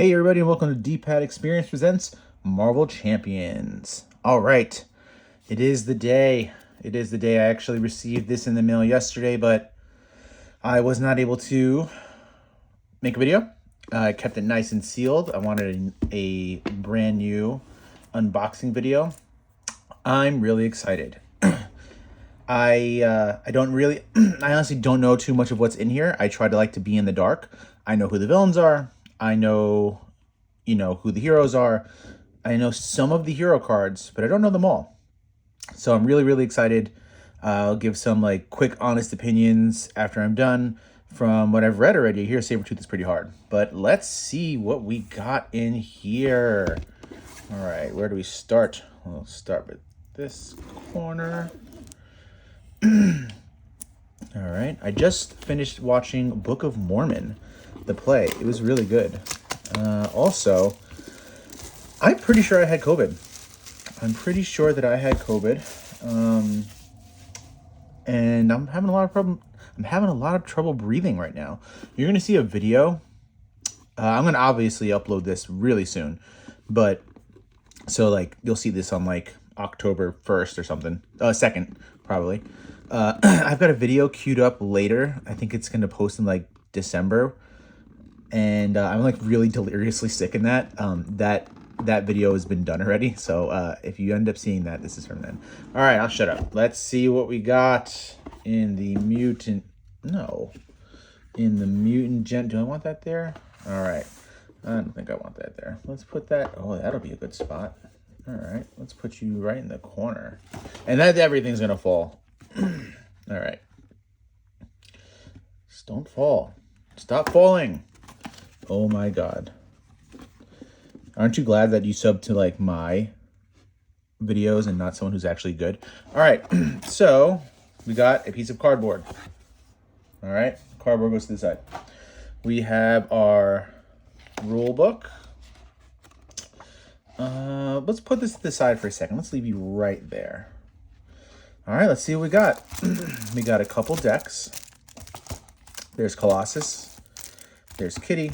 Hey everybody, and welcome to Dpad Experience presents Marvel Champions. All right, it is the day. It is the day. I actually received this in the mail yesterday, but I was not able to make a video. I kept it nice and sealed. I wanted a brand new unboxing video. I'm really excited. I don't really, I honestly don't know too much of what's in here. I try to be in the dark. I know who the villains are. I know, who the heroes are. I know some of the hero cards, but I don't know them all. So I'm really, really excited. I'll give some quick, honest opinions after I'm done. From what I've read already, here Sabertooth is pretty hard. But let's see what we got in here. All right, where do we start? We'll start with this corner. All right, I just finished watching Book of Mormon, the play. It was really good. Also, I'm pretty sure I had COVID. I'm pretty sure that I had COVID. And I'm having a lot of problem. I'm having a lot of trouble breathing right now. You're going to see a video. I'm going to obviously upload this really soon. But, so, you'll see this on, October 1st or something. 2nd, probably. I've got a video queued up later. I think it's going to post in, December. And I'm, really deliriously sick in that. That video has been done already. So, if you end up seeing that, this is from then. All right, I'll shut up. Let's see what we got in the Mutant. No. In the Mutant Gent. Do I want that there? All right. I don't think I want that there. Let's put that. Oh, that'll be a good spot. All right. Let's put you right in the corner. And that everything's going to fall. All right. Just don't fall. Stop falling. Oh my God. Aren't you glad that you sub to my videos and not someone who's actually good? All right. So we got a piece of cardboard. All right. Cardboard goes to the side. We have our rule book. Let's put this to the side for a second. Let's leave you right there. All right, let's see what we got. We got a couple decks. There's Colossus. There's Kitty.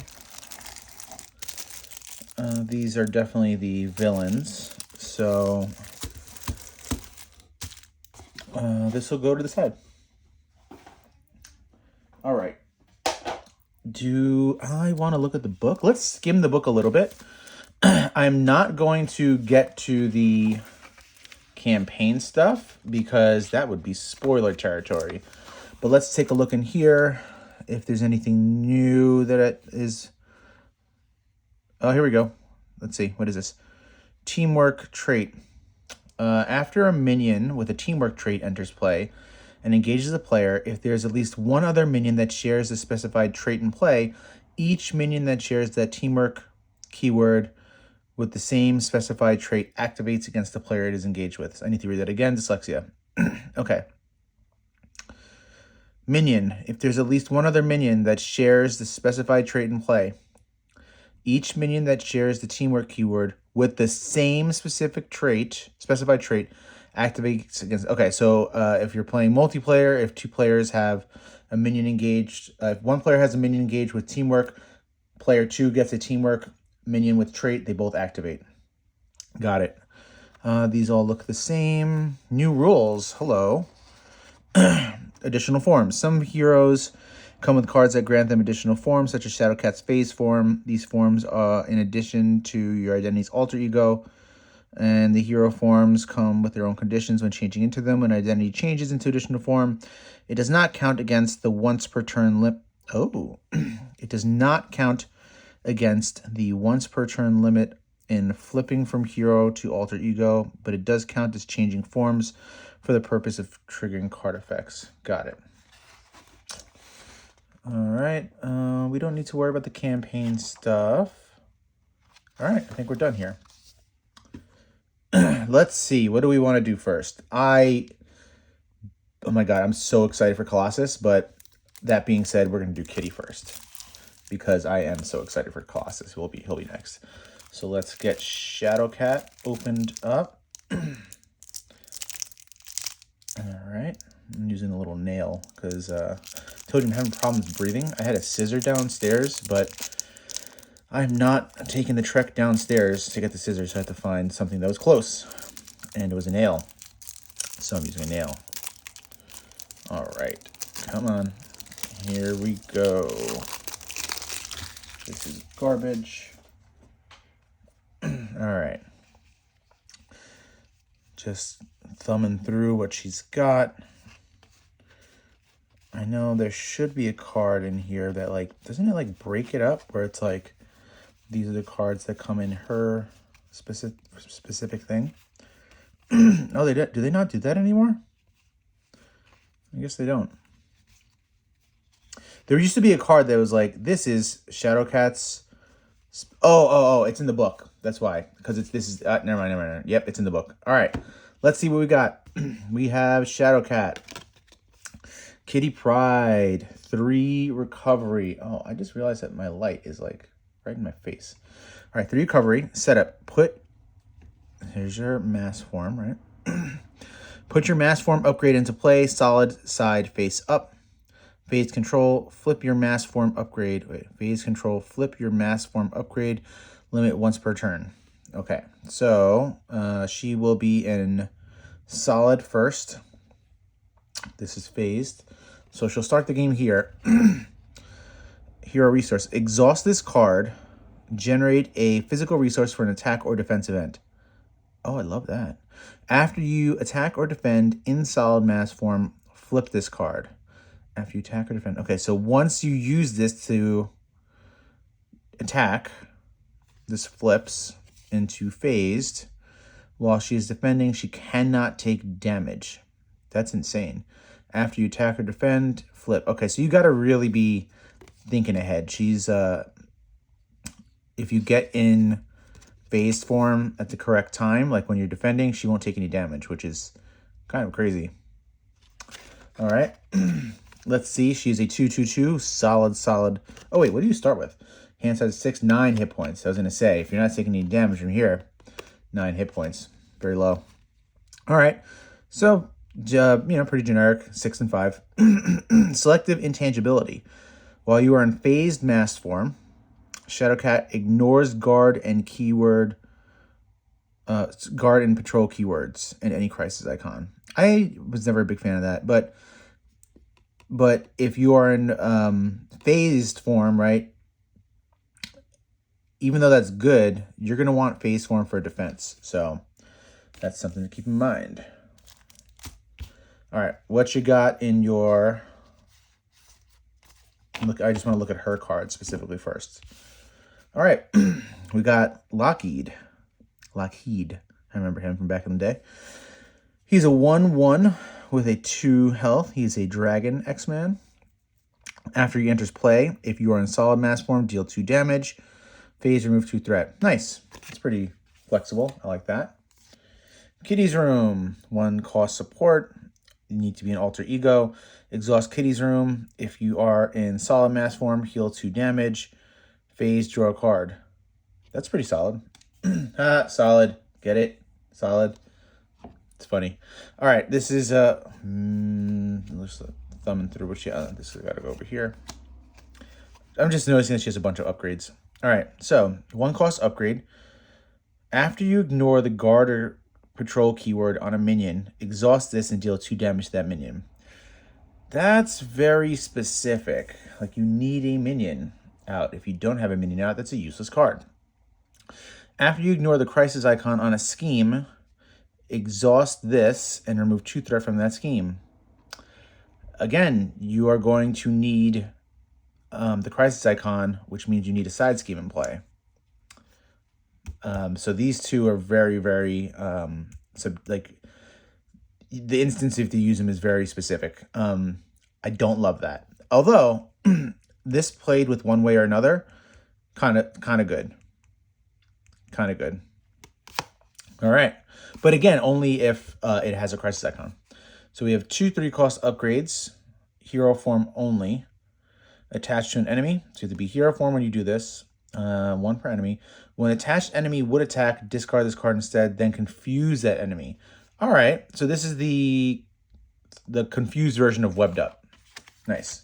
These are definitely the villains. So this will go to the side. All right. Do I want to look at the book? Let's skim the book a little bit. I'm not going to get to the campaign stuff because that would be spoiler territory. But let's take a look in here if there's anything new that it is. Oh, here we go. Let's see. What is this? Teamwork trait. After a minion with a teamwork trait enters play and engages a player, if there's at least one other minion that shares the specified trait in play, each minion that shares that teamwork keyword with the same specified trait activates against the player it is engaged with. So I need to read that again. Dyslexia. Okay. Minion. If there's at least one other minion that shares the specified trait in play, each minion that shares the teamwork keyword with the same specified trait activates against. Okay, so if you're playing multiplayer, if two players have a minion engaged, if one player has a minion engaged with teamwork, player 2 gets a teamwork minion with trait, they both activate. Got it. These all look the same. New rules. Hello. Additional forms. Some heroes come with cards that grant them additional forms, such as Shadowcat's phase form. These forms are in addition to your identity's alter ego. And the hero forms come with their own conditions when changing into them. When identity changes into additional form, it does not count against the once per turn limit. Oh, it does not count against the once per turn limit in flipping from hero to alter ego, but it does count as changing forms for the purpose of triggering card effects. Got it. All right. We don't need to worry about the campaign stuff. All right. I think we're done here. Let's see. What do we want to do first? Oh my God, I'm so excited for Colossus, but that being said, we're going to do Kitty first because I am so excited for Colossus. He'll be next. So let's get Shadowcat opened up. All right. I'm using a little nail because told you I'm having problems breathing. I had a scissor downstairs, but I'm not taking the trek downstairs to get the scissors, so I have to find something that was close. And it was a nail. So I'm using a nail. All right, come on. Here we go. This is garbage. All right. Just thumbing through what she's got. I know there should be a card in here that, like, doesn't it, like, break it up? Where it's like, these are the cards that come in her specific thing. Oh, they do they not do that anymore? I guess they don't. There used to be a card that was like, this is Shadowcat's. Oh, it's in the book. That's why. Because this is, never mind. Yep, it's in the book. All right, let's see what we got. We have Shadowcat. Kitty Pryde. 3 recovery. Oh, I just realized that my light is like right in my face. All right, 3 recovery. Setup. Here's your mass form, right? Put your mass form upgrade into play. Solid side face up. Phase control, flip your mass form upgrade. Phase control, flip your mass form upgrade. Limit once per turn. Okay, so she will be in solid first. This is phased. So she'll start the game here. Hero resource. Exhaust this card. Generate a physical resource for an attack or defense event. Oh, I love that. After you attack or defend in solid mass form, flip this card. After you attack or defend. Okay, so once you use this to attack, this flips into phased. While she is defending, she cannot take damage. That's insane. After you attack or defend, flip. Okay, so you got to really be thinking ahead. She's, if you get in phased form at the correct time, like when you're defending, she won't take any damage, which is kind of crazy. All right. Let's see. She's a 2/2/2. Solid. Oh, wait. What do you start with? Hand size 6, 9 hit points. I was going to say, if you're not taking any damage from here, 9 hit points. Very low. All right. So, pretty generic. 6 and 5. Selective intangibility. While you are in phased mass form, Shadowcat ignores guard and keyword, guard and patrol keywords and any crisis icon. I was never a big fan of that, but if you are in phased form, right, even though that's good, you're going to want phased form for defense. So that's something to keep in mind. All right, what you got in your... Look, I just want to look at her card specifically first. All right, we got Lockheed. I remember him from back in the day. He's a 1/1 with a 2 health. He's a Dragon X-Man. After he enters play, if you are in solid mass form, deal 2 damage. Phase, remove 2 threat. Nice. It's pretty flexible. I like that. Kitty's Room. 1 cost support. You need to be an alter ego. Exhaust Kitty's Room. If you are in solid mass form, heal 2 damage. Phase, draw a card. That's pretty solid. Solid. Get it? Solid. It's funny. All right, this is just thumbing through what she. This has got to go over here. I'm just noticing that she has a bunch of upgrades. All right, so 1 cost upgrade. After you ignore the guard or patrol keyword on a minion, exhaust this and deal 2 damage to that minion. That's very specific. Like, you need a minion out. If you don't have a minion out, that's a useless card. After you ignore the crisis icon on a scheme, exhaust this and remove 2 threat from that scheme. Again, you are going to need the crisis icon, which means you need a side scheme in play. So these two are very, very, the instance if you use them is very specific. I don't love that. Although, this played with one way or another, kind of good. Kind of good. All right. But again, only if it has a crisis icon. So we have 2 3-cost upgrades. Hero form only. Attached to an enemy. So you have to be hero form when you do this. 1 per enemy. When attached enemy would attack, discard this card instead, then confuse that enemy. All right. So this is the confused version of Webbed Up. Nice.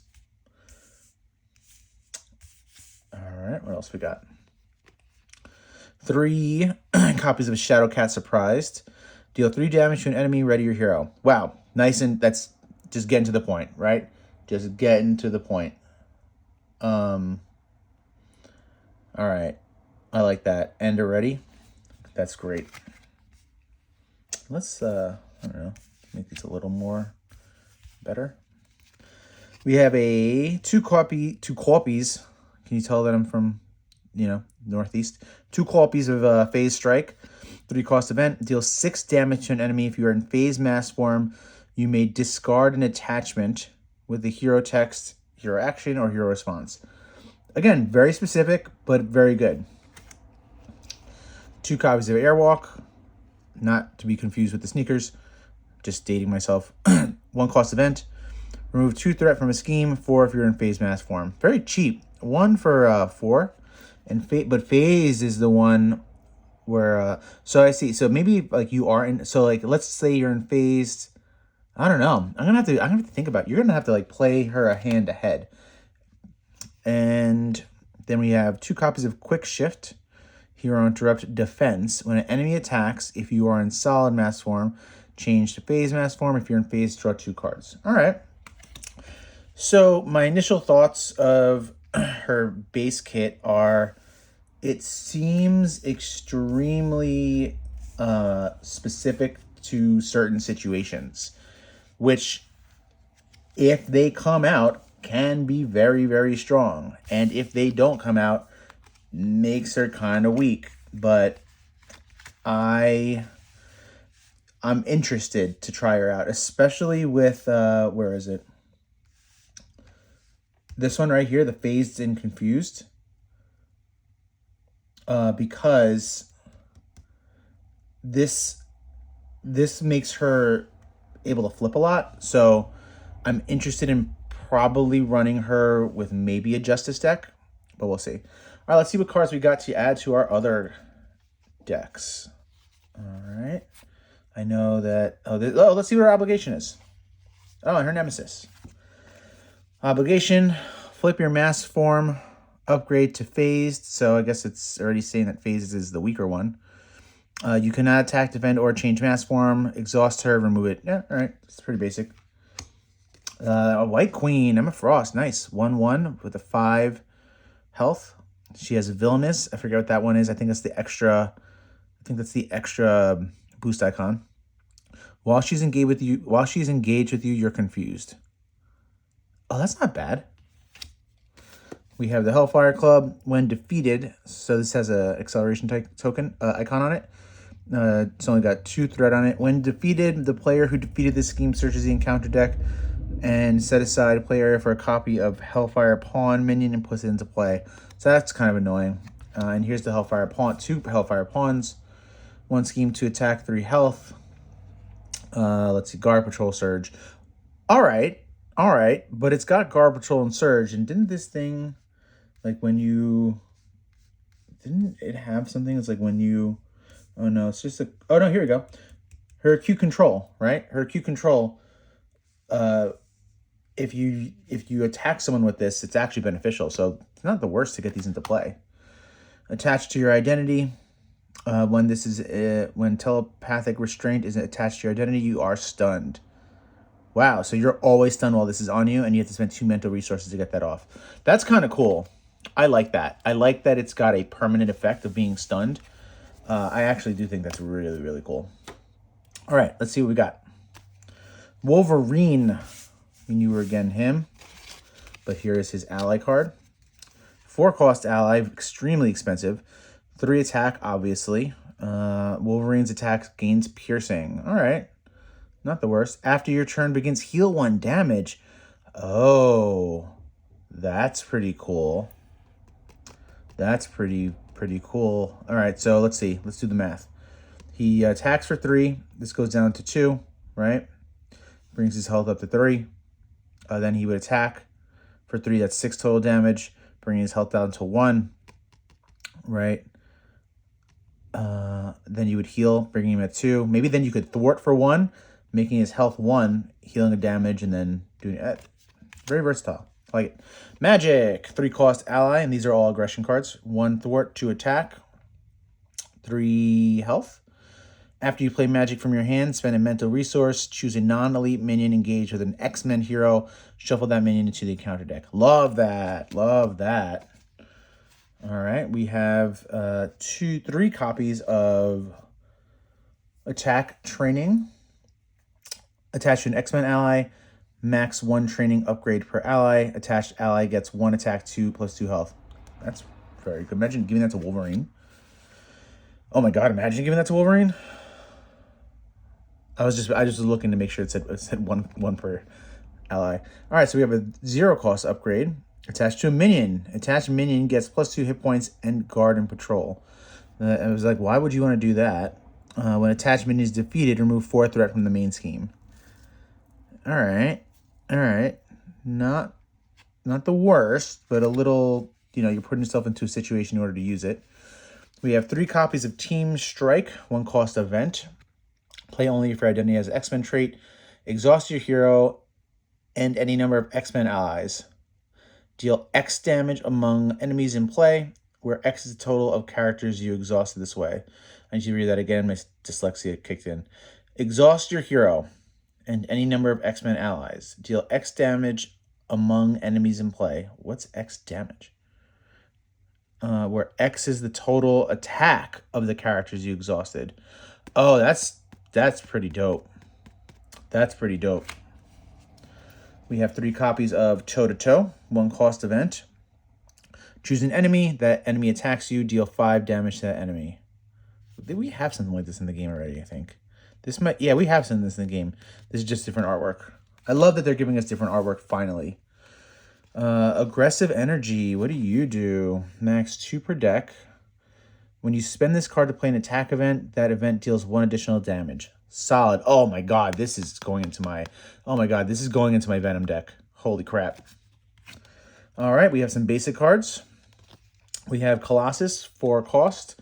All right. What else we got? 3 copies of Shadowcat Surprised. Deal 3 damage to an enemy, ready your hero. Wow, nice, and that's just getting to the point, right? Just getting to the point. All right, I like that. Ender ready. That's great. Let's I don't know, make these a little more better. We have a two copies. Can you tell that I'm from, Northeast? 2 copies of Phase Strike. 3 cost event. Deals 6 damage to an enemy. If you are in Phase Mass form, you may discard an attachment with the hero text, hero action, or hero response. Again, very specific, but very good. 2 copies of Airwalk. Not to be confused with the sneakers. Just dating myself. 1 cost event. Remove 2 threat from a scheme. 4 if you're in Phase Mass form. Very cheap. 1 for 4. But Phase is the one where... so I see. So maybe like you are in... So like let's say you're in Phased... I don't know. I'm gonna have to think about it. You're gonna have to like play her a hand ahead. And then we have 2 copies of Quick Shift. Hero Interrupt Defense. When an enemy attacks, if you are in Solid Mass form, change to Phase Mass form. If you're in Phase, draw 2 cards. All right. So my initial thoughts of her base kit are, it seems extremely specific to certain situations, which, if they come out, can be very, very strong. And if they don't come out, makes her kind of weak. But I'm interested to try her out, especially with, where is it? This one right here, the Phased and Confused. Because this makes her able to flip a lot. So I'm interested in probably running her with maybe a Justice deck, but we'll see. All right, let's see what cards we got to add to our other decks. All right. I know that... let's see what her obligation is. Oh, and her nemesis. Obligation, flip your mass form, upgrade to Phased. So I guess it's already saying that Phased is the weaker one. You cannot attack, defend, or change mass form. Exhaust her, remove it. Yeah, all right. It's pretty basic. A White Queen, Emma Frost. Nice. 1/1 with a 5 health. She has Villainous. I forget what that one is. I think that's the extra boost icon. While she's engaged with you, you're confused. Oh, that's not bad. We have the Hellfire Club. When defeated, so this has a acceleration token icon on it. It's only got 2 threat on it. When defeated, the player who defeated this scheme searches the encounter deck and set aside a play area for a copy of Hellfire Pawn minion and puts it into play. So that's kind of annoying. And here's the Hellfire Pawn. 2 Hellfire Pawns. 1 scheme to attack, 3 health. Let's see, Guard, Patrol, Surge. All right, but it's got Guard, Patrol, and Surge. And didn't this thing, like when you... Didn't it have something that's like when you... Oh, no, it's just a... Oh, no, here we go. Her Q Control, right? Her Q Control... If you attack someone with this, it's actually beneficial. So it's not the worst to get these into play. Attached to your identity. When telepathic restraint is attached to your identity, you are stunned. Wow, so you're always stunned while this is on you, and you have to spend 2 mental resources to get that off. That's kind of cool. I like that. I like that it's got a permanent effect of being stunned. I actually do think that's really, really cool. All right, let's see what we got. Wolverine. We knew again him, but here is his ally card. 4 cost ally, extremely expensive. 3 attack, obviously. Wolverine's attack gains piercing. All right. Not the worst. After your turn begins, heal 1 damage. Oh, that's pretty cool. That's pretty cool. All right, so let's see. Let's do the math. He attacks for 3. This goes down to 2, right? Brings his health up to 3. Then he would attack for 3. That's 6 total damage, bringing his health down to 1, right? Then you would heal, bringing him at 2. Maybe then you could thwart for 1, making his health 1, healing a damage, and then doing it. Very versatile. I like it. Magic, 3 cost ally, and these are all aggression cards. 1 thwart, 2 attack. 3 health. After you play magic from your hand, spend a mental resource, choose a non-elite minion engaged with an X-Men hero, shuffle that minion into the encounter deck. Love that. Love that. All right, we have 3 copies of Attack Training. Attached to an X-Men ally, max 1 training upgrade per ally. Attached ally gets 1 attack, 2 plus 2 health. That's very good. Imagine giving that to Wolverine. Oh my god, imagine giving that to Wolverine. I just was looking to make sure it said one per ally. All right, so we have a 0 cost upgrade attached to a minion. Attached minion gets plus 2 hit points and guard and patrol. I was like, why would you want to do that? When attached minion is defeated, remove 4 threat from the main scheme. All right. Not the worst, but a little, you're putting yourself into a situation in order to use it. We have 3 copies of Team Strike, 1 cost event. Play only if your identity has an X-Men trait. Exhaust your hero and any number of X-Men allies. Deal X damage among enemies in play, where X is the total of characters you exhausted this way. I need to read that again. My dyslexia kicked in. Exhaust your hero and any number of X-Men allies. Deal X damage among enemies in play. What's X damage? Where X is the total attack of the characters you exhausted. Oh, that's pretty dope. That's pretty dope. We have 3 copies of Toe-to-Toe, 1 cost event. Choose an enemy. That enemy attacks you. Deal 5 damage to that enemy. We have something like this in the game already, I think. We have something like this in the game. This is just different artwork. I love that they're giving us different artwork finally. Aggressive Energy. What do you do? Max 2 per deck. When you spend this card to play an attack event, that event deals 1 additional damage. Solid. Oh my god, this is going into my Venom deck. Holy crap. All right, we have some basic cards. We have Colossus, 4 cost,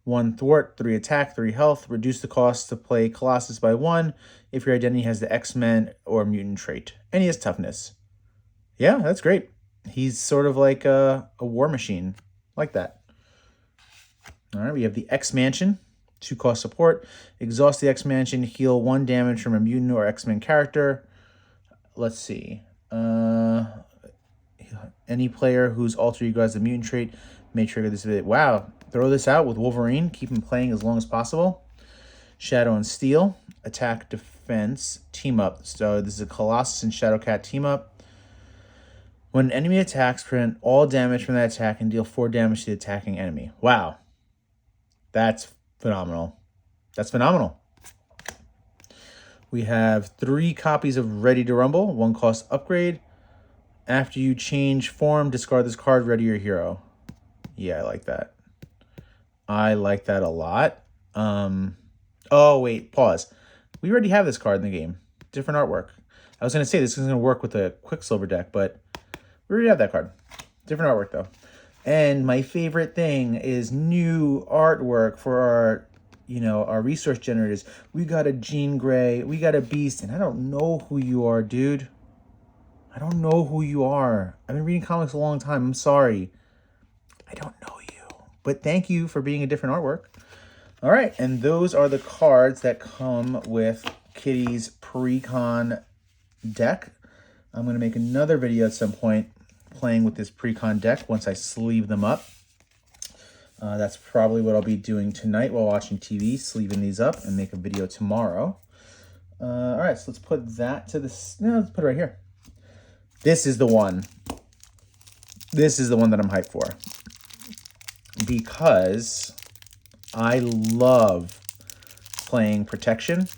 1 thwart, 3 attack, 3 health. Reduce the cost to play Colossus by 1 if your identity has the X-Men or Mutant trait. And he has toughness. Yeah, that's great. He's sort of like a war machine. Like that. All right, we have the X-Mansion, 2 cost support. Exhaust the X-Mansion, heal 1 damage from a mutant or X-Men character. Let's see. Any player whose alter ego has the mutant trait may trigger this ability. Wow. Throw this out with Wolverine. Keep him playing as long as possible. Shadow and Steel. Attack, defense, team up. So this is a Colossus and Shadowcat team up. When an enemy attacks, prevent all damage from that attack and deal 4 damage to the attacking enemy. Wow. That's phenomenal. That's phenomenal. We have 3 copies of Ready to Rumble, 1 cost upgrade. After you change form, discard this card, ready your hero. Yeah, I like that. I like that a lot. Oh, wait, pause. We already have this card in the game. Different artwork. I was going to say this is going to work with a Quicksilver deck, but we already have that card. Different artwork, though. And my favorite thing is new artwork for our resource generators. We got a Jean Grey, we got a Beast, and I don't know who you are, dude. I don't know who you are. I've been reading comics a long time. I'm sorry. I don't know you. But thank you for being a different artwork. All right, and those are the cards that come with Kitty's pre-con deck. I'm going to make another video at some point playing with this pre-con deck once I sleeve them up. That's probably what I'll be doing tonight while watching TV, sleeving these up, and make a video tomorrow. All right, so let's put that to let's put it right here. This is the one. This is the one that I'm hyped for. Because I love playing protection,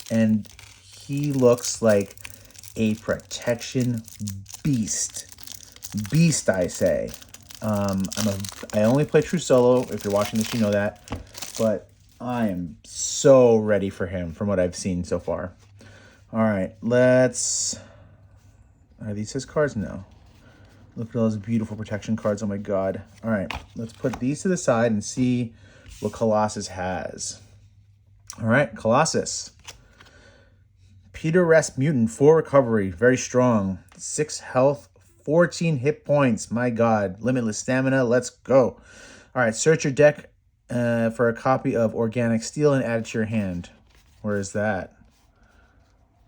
and he looks like a protection beast. Beast, I say. I only play true solo. If you're watching this, you know that. But I am so ready for him from what I've seen so far. All right, let's... Are these his cards? No. Look at all those beautiful protection cards. Oh my god. All right, let's put these to the side and see what Colossus has. All right, Colossus. Peter Rest Mutant, 4 recovery. Very strong. 6 health, 14 hit points. My god. Limitless stamina. Let's go. All right, search your deck for a copy of Organic Steel and add it to your hand. Where is that?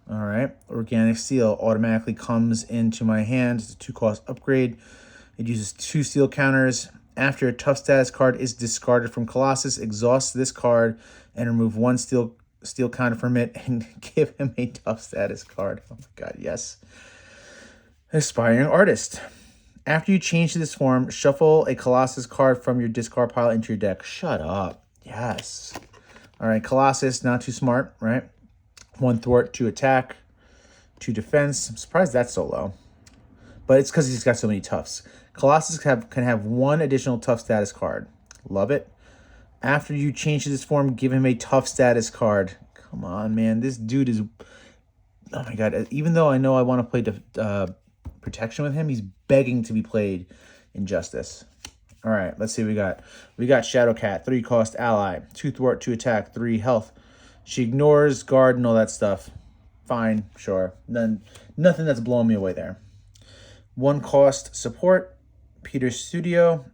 All right. Organic Steel automatically comes into my hand. It's a 2-cost upgrade. It uses 2 steel counters. After a tough status card is discarded from Colossus, exhaust this card and remove 1 steel counter from it and give him a tough status card. Oh my god, yes. Aspiring Artist. After you change to this form, shuffle a Colossus card from your discard pile into your deck. Shut up. Yes. All right, Colossus, not too smart, right? 1 thwart, 2 attack, 2 defense. I'm surprised that's so low. But it's because he's got so many toughs. Colossus can have 1 additional tough status card. Love it. After you change to this form, give him a tough status card. Come on, man. This dude is... Oh, my God. Even though I know I want to play protection with him, he's begging to be played Injustice. All right, let's see what we got. We got Shadowcat, 3-cost ally. 2 thwart, 2 attack, 3 health. She ignores guard and all that stuff. Fine, sure. Nothing that's blowing me away there. 1-cost support. Peter's Studio.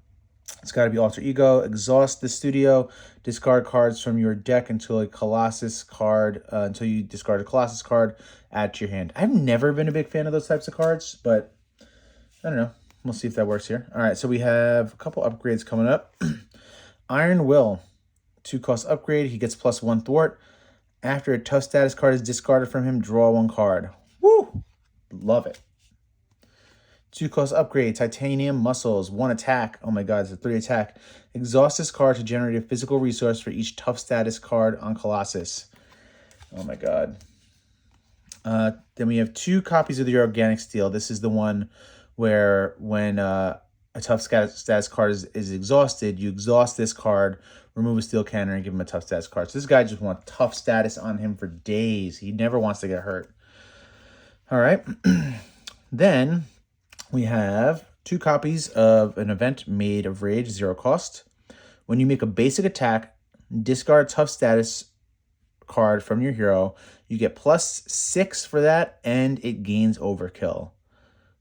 It's got to be Alter Ego. Exhaust the Studio. Discard cards from your deck until a Colossus card. Until you discard a Colossus card. Add to your hand. I've never been a big fan of those types of cards, but I don't know. We'll see if that works here. All right, so we have a couple upgrades coming up. Iron Will. 2-cost upgrade. He gets +1 thwart. After a tough status card is discarded from him, draw 1 card. Woo! Love it. 2-cost upgrade, Titanium Muscles, 1 attack. Oh my god, it's a 3 attack. Exhaust this card to generate a physical resource for each tough status card on Colossus. Oh my god. Then we have 2 copies of the Organic Steel. This is the one where when a tough status card is exhausted, you exhaust this card, remove a steel cannon, and give him a tough status card. So this guy just wants tough status on him for days. He never wants to get hurt. All right. Then... we have 2 copies of an event Made of Rage, 0 cost. When you make a basic attack, discard a tough status card from your hero. You get +6 for that, and it gains overkill.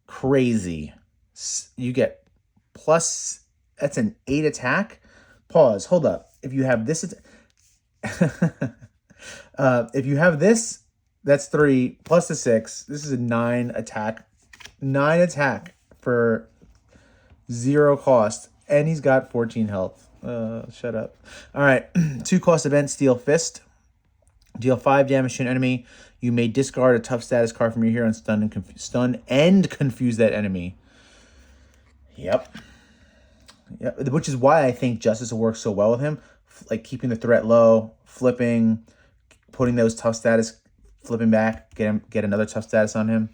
Crazy. You get that's an 8 attack. Pause. Hold up. If you have this, if you have this, that's 3 plus the 6. This is a 9 attack. 9 attack for 0 cost, and he's got 14 health. Shut up. All right, 2-cost event, Steel Fist. Deal 5 damage to an enemy. You may discard a tough status card from your hero and stun and confuse that enemy. Yep. Which is why I think Justice will work so well with him. Like keeping the threat low, flipping, putting those tough status, flipping back, get another tough status on him.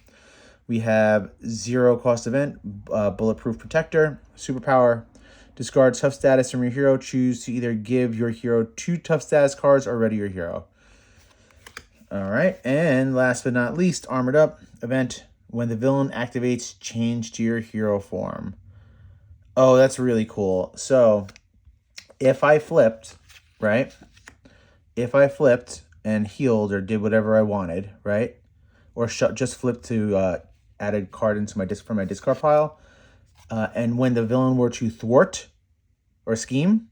We have 0-cost event, Bulletproof Protector, superpower. Discard tough status from your hero. Choose to either give your hero 2 tough status cards or ready your hero. All right, and last but not least, Armored Up event. When the villain activates, change to your hero form. Oh, that's really cool. So, if I flipped, right? If I flipped and healed or did whatever I wanted, right? Or just flipped to add a card into from my discard pile. And when the villain were to thwart or scheme,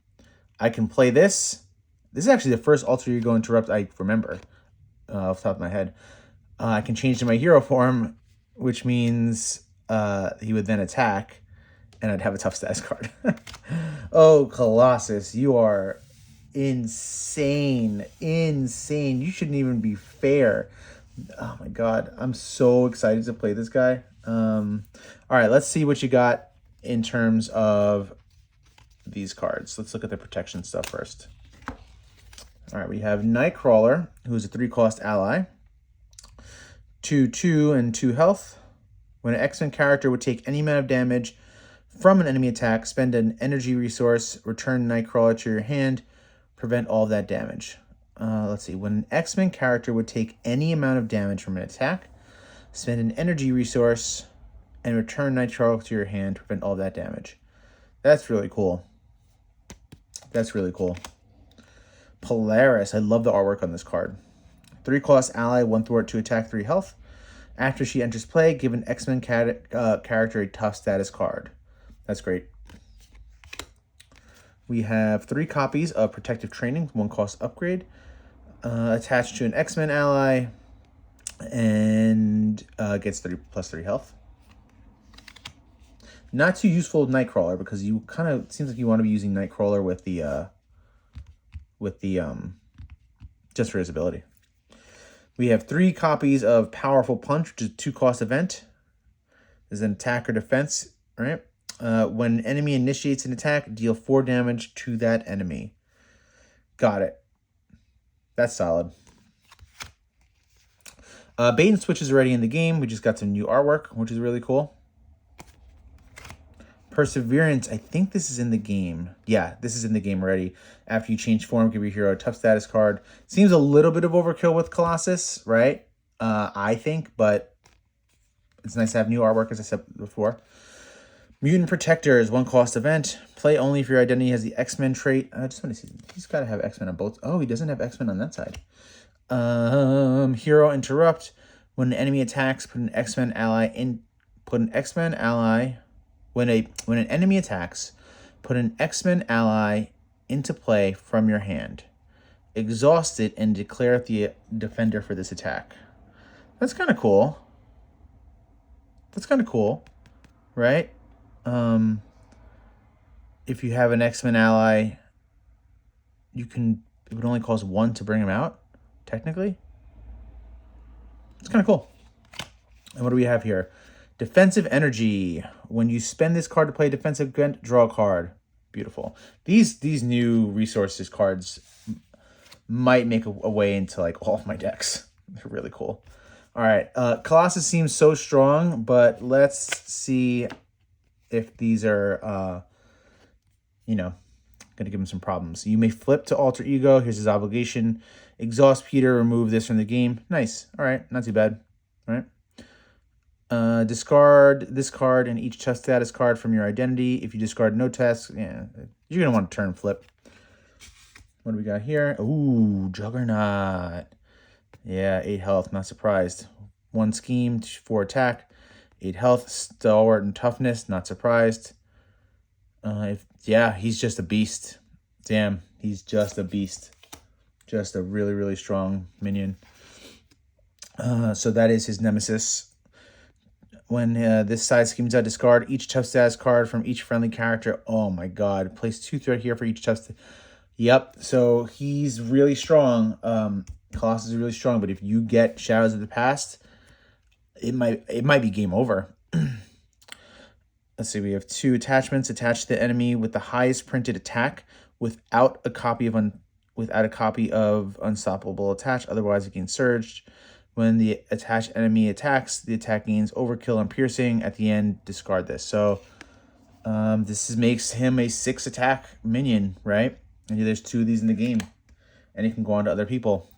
I can play this. This is actually the first Alter Ego Interrupt I remember off the top of my head. I can change to my hero form, which means he would then attack, and I'd have a tough status card. Oh, Colossus, you are insane. Insane. You shouldn't even be fair. Oh my god, I'm so excited to play this guy. All right, let's see what you got in terms of these cards. Let's look at the protection stuff first. All right, we have Nightcrawler, who's a 3-cost ally. 2/2 and 2 health. When an X-Men character would take any amount of damage from an enemy attack, spend an energy resource, return Nightcrawler to your hand, prevent all of that damage. Let's see. When an X-Men character would take any amount of damage from an attack, spend an energy resource, and return Nightcrawler to your hand, prevent all of that damage. That's really cool. That's really cool. Polaris. I love the artwork on this card. 3-cost ally, 1 thwart, 2 attack, 3 health. After she enters play, give an X-Men character a tough status card. That's great. We have 3 copies of Protective Training, 1 cost upgrade, attached to an X-Men ally, and gets 3+3 health. Not too useful with Nightcrawler because you kind of seems like you want to be using Nightcrawler with the just for his ability. We have 3 copies of Powerful Punch, which is a 2-cost event. There's an attack or defense, right? When an enemy initiates an attack, deal 4 damage to that enemy. Got it. That's solid. Bait and switch is already in the game. We just got some new artwork, which is really cool. Perseverance, I think this is in the game. Yeah, this is in the game already. After you change form, give your hero a tough status card. Seems a little bit of overkill with Colossus, right? I think, but it's nice to have new artwork, as I said before. Mutant Protector is 1-cost event. Play only if your identity has the X-Men trait. I just want to see. He's got to have X-Men on both. Oh, he doesn't have X-Men on that side. Hero Interrupt. When an enemy attacks, put an X-Men ally in. Put an X-Men ally. When an enemy attacks, put an X-Men ally into play from your hand. Exhaust it and declare the defender for this attack. That's kind of cool. That's kind of cool, right? If you have an X-Men ally, it would only cost 1 to bring him out, technically. It's kind of cool. And what do we have here? Defensive Energy. When you spend this card to play a defensive event, draw a card. Beautiful. These new resources cards might make a way into like all of my decks. They're really cool. All right. Colossus seems so strong, but let's see if these are, going to give him some problems. You may flip to Alter Ego. Here's his obligation. Exhaust Peter. Remove this from the game. Nice. All right. Not too bad. All right. Discard this card and each test status card from your identity. If you discard no tests, yeah, you're going to want to turn flip. What do we got here? Ooh, Juggernaut. Yeah, 8 health. Not surprised. 1 scheme, 4 attack. 8 health. Stalwart and toughness. Not surprised. He's just a beast. Damn, he's just a beast. Just a really, really strong minion. So that is his nemesis. When this side schemes out, discard each tough status card from each friendly character. Oh my god. Place 2 threat here for each tough. Yep. So he's really strong. Colossus is really strong, but if you get Shadows of the Past, it might be game over. Let's see. We have 2 attachments. Attach the enemy with the highest printed attack without a copy of Unstoppable Attach. Otherwise, it gains surged. When the attached enemy attacks, the attack gains overkill and piercing. At the end, discard this. So this makes him a 6 attack minion, right? And there's 2 of these in the game. And it can go on to other people.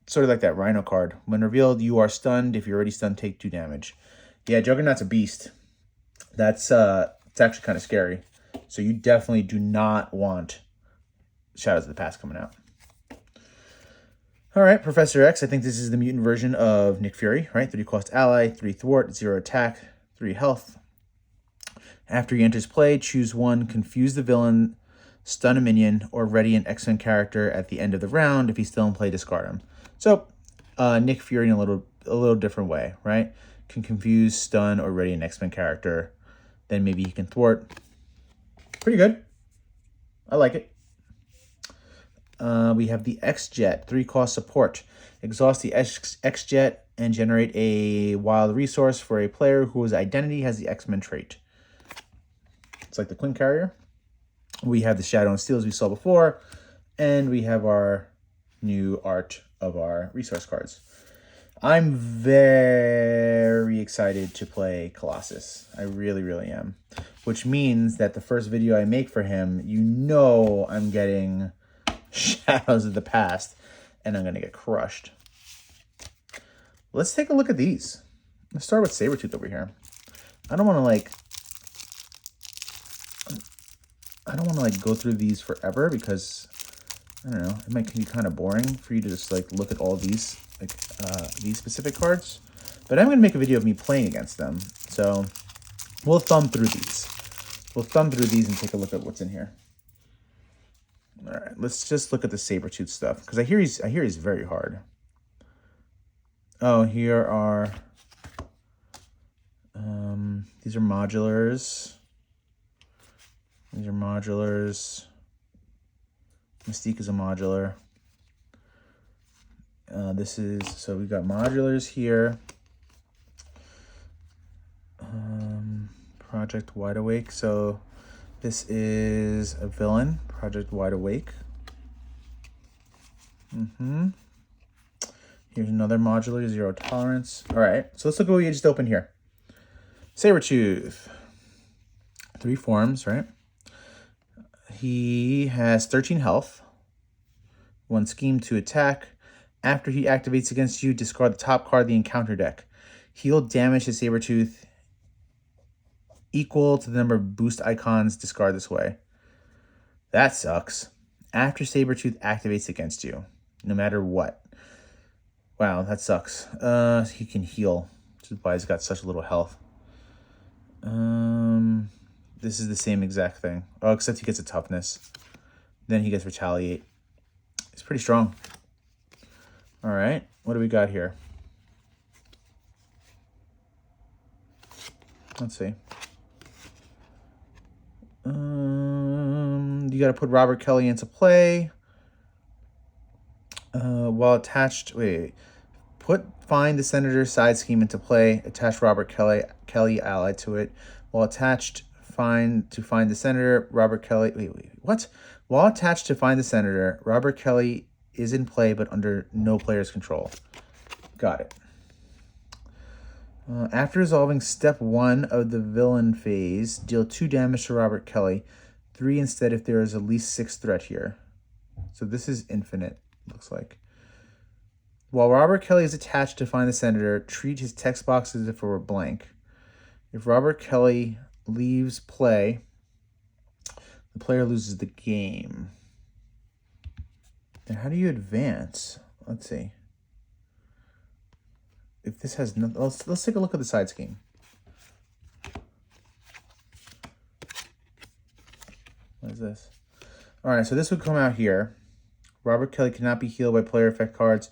Sort of like that Rhino card. When revealed, you are stunned. If you're already stunned, take 2 damage. Yeah, Juggernaut's a beast. That's it's actually kind of scary. So you definitely do not want Shadows of the Past coming out. All right, Professor X. I think this is the mutant version of Nick Fury, right? 3-cost ally, 3 thwart, 0 attack, 3 health. After he enters play, choose 1, confuse the villain, stun a minion, or ready an X-Men character at the end of the round. If he's still in play, discard him. So Nick Fury in a little different way, right? Can confuse, stun, or ready an X-Men character. Then maybe he can thwart. Pretty good. I like it. We have the X-Jet, 3-cost support. Exhaust the X-Jet and generate a wild resource for a player whose identity has the X-Men trait. It's like the Quinn Carrier. We have the Shadow and Steel as we saw before. And we have our new art of our resource cards. I'm very excited to play Colossus. I really, really am. Which means that the first video I make for him, I'm getting Shadows of the Past, and I'm going to get crushed. Let's take a look at these. Let's start with Sabertooth over here. I don't want to go through these forever because I don't know, it might be kind of boring for you to just like look at all these these specific cards. But I'm going to make a video of me playing against them. So we'll thumb through these. We'll thumb through these and take a look at what's in here. All right, let's just look at the Sabertooth stuff because I hear he's very hard. Oh, here are these are modulars. These are modulars. Mystique is a modular. So we've got modulars here. Project Wide Awake. So this is a villain, Project Wide Awake. Here's another modular, Zero Tolerance. All right, so let's look at what we just opened here. Sabertooth. 3 forms, right? He has 13 health. 1 scheme to attack. After he activates against you, discard the top card of the encounter deck. Heal damage to Sabertooth equal to the number of boost icons discard this way. That sucks. After Sabertooth activates against you, no matter what. Wow, that sucks. He can heal, which is why he's got such little health. This is the same exact thing. Oh, except he gets a toughness. Then he gets retaliate. It's pretty strong. All right, what do we got here? Let's see. You got to put Robert Kelly into play. While attached, find the Senator's side scheme into play. Attach Robert Kelly allied to it. While attached, find the Senator. Robert Kelly. What? While attached to find the Senator, Robert Kelly is in play but under no player's control. Got it. After resolving step 1 of the villain phase, deal 2 damage to Robert Kelly. 3 instead if there is at least 6 threat here. So this is infinite, looks like. While Robert Kelly is attached to find the Senator, treat his text box as if it were blank. If Robert Kelly leaves play, the player loses the game. Then how do you advance? Let's see. If this has no, let's take a look at the side scheme. What is this? All right, so this would come out here. Robert Kelly cannot be healed by player effect cards.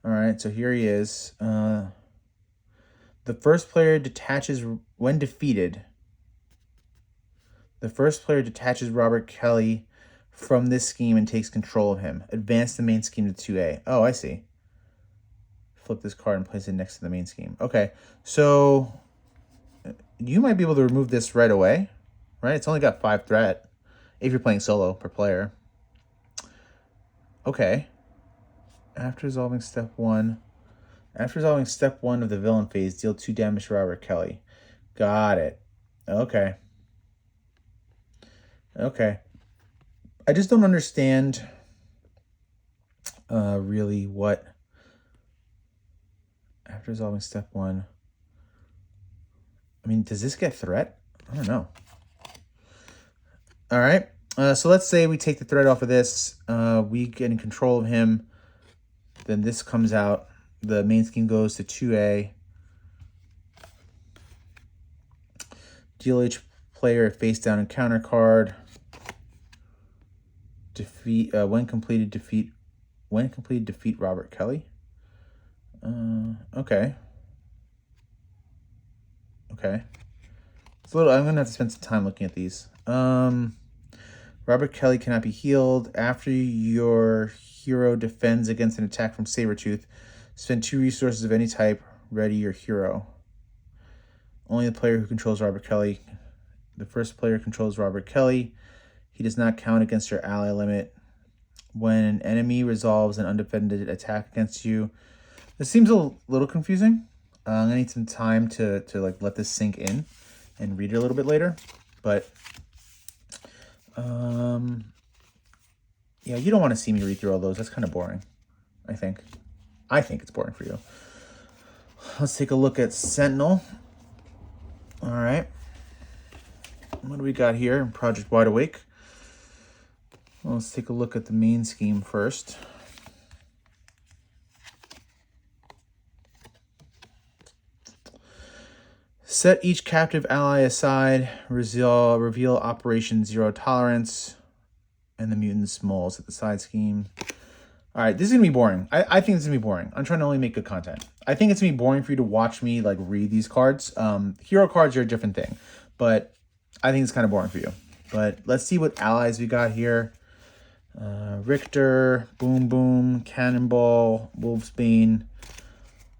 All right, so here he is. The first player detaches when defeated. The first player detaches Robert Kelly from this scheme and takes control of him. Advance the main scheme to 2A. Oh, I see. Flip this card and place it next to the main scheme. Okay, so you might be able to remove this right away, right? It's only got 5 threat if you're playing solo per player. Okay. After resolving step 1 of the villain phase, deal 2 damage to Robert Kelly. Got it. Okay. I just don't understand really what... After resolving step 1. I mean, does this get threat? I don't know. All right. So let's say we take the threat off of this. We get in control of him. Then this comes out. The main scheme goes to 2A. Deal each player a face down encounter card. Defeat when completed. Defeat Robert Kelly. Okay. It's a little. I'm gonna have to spend some time looking at these. Robert Kelly cannot be healed. After your hero defends against an attack from Sabertooth, spend 2 resources of any type. Ready your hero. Only the player who controls Robert Kelly. The first player controls Robert Kelly. He does not count against your ally limit. When an enemy resolves an undefended attack against you. This seems a little confusing. I'm gonna need some time to like let this sink in and read it a little bit later. But yeah, you don't want to see me read through all those. That's kind of boring. I think it's boring for you. Let's take a look at Sentinel. All right, what do we got here? Project Wide Awake. Well, let's take a look at the main scheme first. Set each captive ally aside. Reveal Operation Zero Tolerance. And the mutant smalls at the side scheme. All right, this is gonna be boring. I think this is gonna be boring. I'm trying to only make good content. I think it's gonna be boring for you to watch me like read these cards. Hero cards are a different thing, but I think it's kind of boring for you. But let's see what allies we got here. Richter, Boom Boom, Cannonball, Wolfsbane.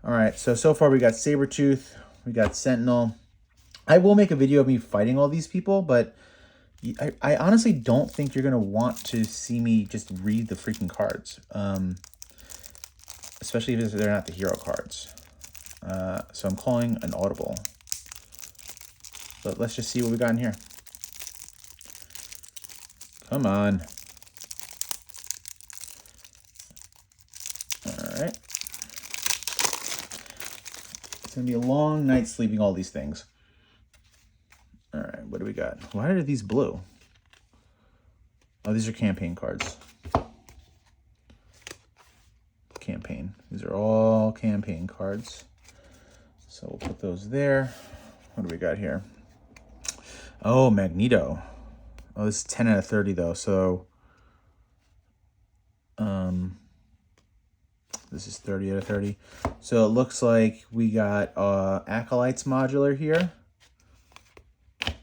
All right, so far we got Sabertooth, we got Sentinel. I will make a video of me fighting all these people, but I honestly don't think you're going to want to see me just read the freaking cards. Especially if they're not the hero cards. So I'm calling an audible. But let's just see what we got in here. Come on. All right. It's going to be a long night sleeping all these things. All right, what do we got? Why are these blue? Oh, these are campaign cards. Campaign. These are all campaign cards. So we'll put those there. What do we got here? Oh, Magneto. Oh, this is 10 out of 30 though. So this is 30 out of 30. So it looks like we got Acolytes modular here.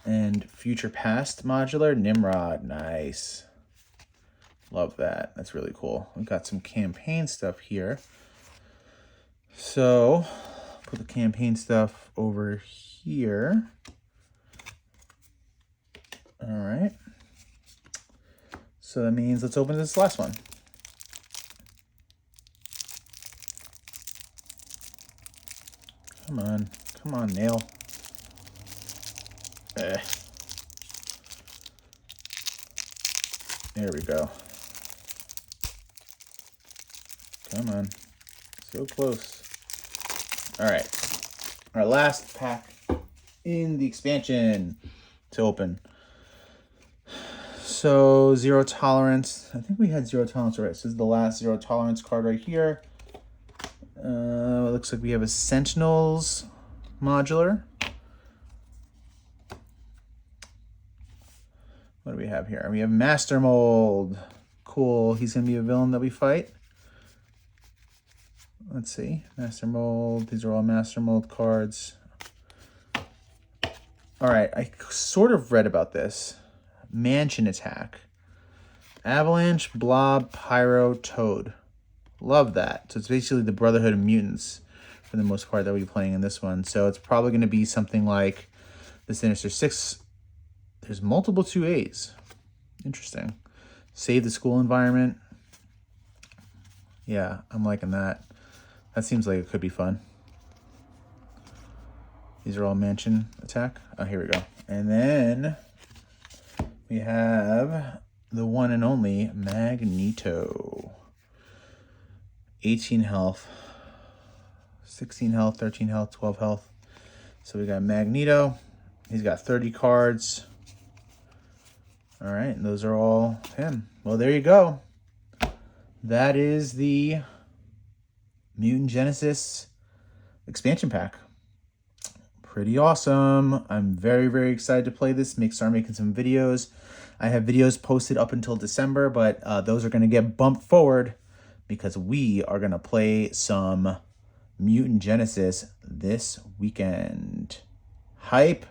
And Future Past modular, Nimrod, nice. Love that, that's really cool. We've got some campaign stuff here. So, put the campaign stuff over here. All right. So that means let's open this last one. Come on, nail. There we go. Come on. So close. All right. Our last pack in the expansion to open. So, Zero Tolerance. I think we had Zero Tolerance already. This is the last Zero Tolerance card right here. It looks like we have a Sentinels modular. What do we have here? We have Master Mold. Cool. He's going to be a villain that we fight. Let's see. Master Mold. These are all Master Mold cards. All right. I sort of read about this. Mansion Attack. Avalanche, Blob, Pyro, Toad. Love that. So it's basically the Brotherhood of Mutants for the most part that we'll be playing in this one. So it's probably going to be something like the Sinister Six. There's multiple 2As. Interesting. Save the school environment. Yeah, I'm liking that. That seems like it could be fun. These are all Mansion Attack. Oh, here we go. And then we have the one and only Magneto. 18 health, 16 health, 13 health, 12 health. So we got Magneto. He's got 30 cards. All right, and those are all him. Well, there you go. That is the Mutant Genesis expansion pack. Pretty awesome. I'm very, very excited to play this. Start making some videos. I have videos posted up until December, but those are going to get bumped forward because we are going to play some Mutant Genesis this weekend. Hype.